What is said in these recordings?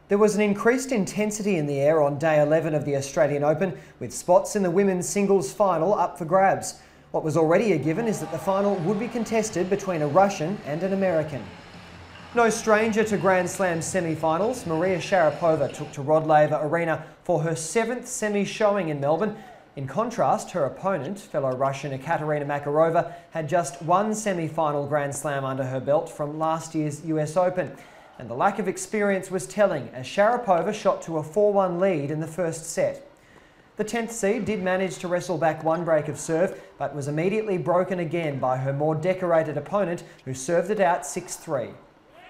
There was an increased intensity in the air on day 11 of the Australian Open, with spots in the women's singles final up for grabs. What was already a given is that the final would be contested between a Russian and an American. No stranger to Grand Slam semi-finals, Maria Sharapova took to Rod Laver Arena for her 7th semi-showing in Melbourne. In contrast, her opponent, fellow Russian Ekaterina Makarova, had just one semi-final Grand Slam under her belt from last year's US Open. And the lack of experience was telling as Sharapova shot to a 4-1 lead in the first set. The 10th seed did manage to wrestle back one break of serve, but was immediately broken again by her more decorated opponent, who served it out 6-3.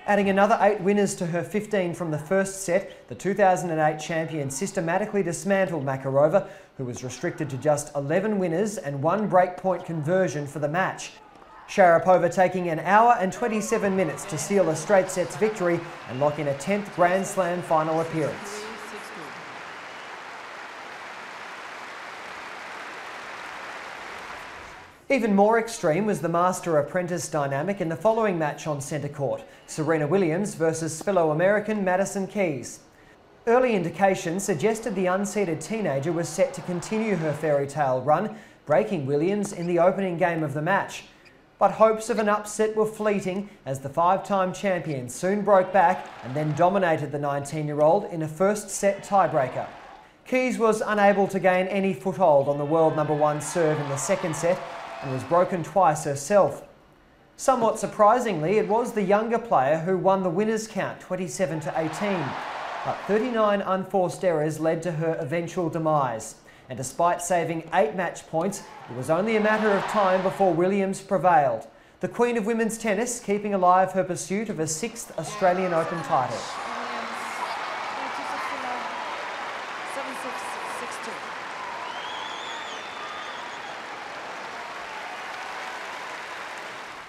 Adding another 8 winners to her 15 from the first set, the 2008 champion systematically dismantled Makarova, who was restricted to just 11 winners and 1 breakpoint conversion for the match. Sharapova taking an hour and 27 minutes to seal a straight sets victory and lock in a 10th Grand Slam final appearance. Even more extreme was the master-apprentice dynamic in the following match on centre court, Serena Williams versus fellow American Madison Keys. Early indications suggested the unseeded teenager was set to continue her fairy tale run, breaking Williams in the opening game of the match. But hopes of an upset were fleeting as the 5-time champion soon broke back and then dominated the 19-year-old in a first-set tiebreaker. Keys was unable to gain any foothold on the world #1 serve in the second set and was broken twice herself. Somewhat surprisingly, it was the younger player who won the winners' count 27-18, but 39 unforced errors led to her eventual demise. And despite saving 8 match points, it was only a matter of time before Williams prevailed. The Queen of Women's Tennis keeping alive her pursuit of a 6th Australian Open title.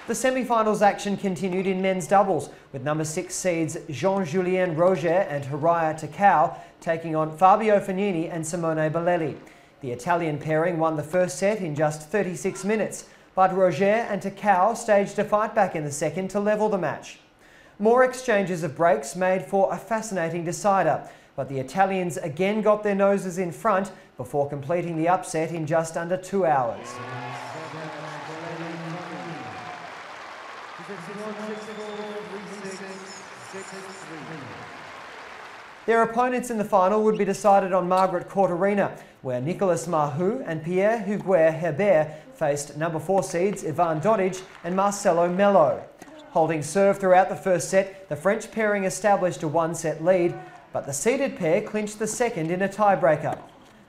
The semi-finals action continued in men's doubles, with #6 seeds Jean-Julien Rojer and Horia Tecau taking on Fabio Fognini and Simone Bolelli. The Italian pairing won the first set in just 36 minutes, but Rojer and Tecau staged a fight back in the second to level the match. More exchanges of breaks made for a fascinating decider, but the Italians again got their noses in front before completing the upset in just under 2 hours. Their opponents in the final would be decided on Margaret Court Arena, where Nicolas Mahut and Pierre-Hugues Herbert faced #4 seeds Ivan Dodig and Marcelo Melo. Holding serve throughout the first set, the French pairing established a 1-set lead, but the seeded pair clinched the second in a tiebreaker.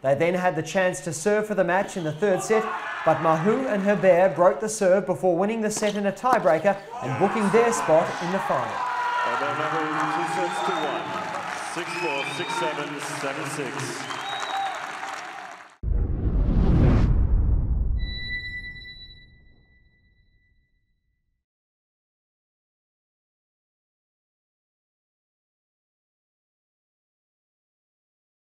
They then had the chance to serve for the match in the third set, but Mahut and Herbert broke the serve before winning the set in a tiebreaker and booking their spot in the final. 2 sets to 1. 6-4, 6-7, 7-6.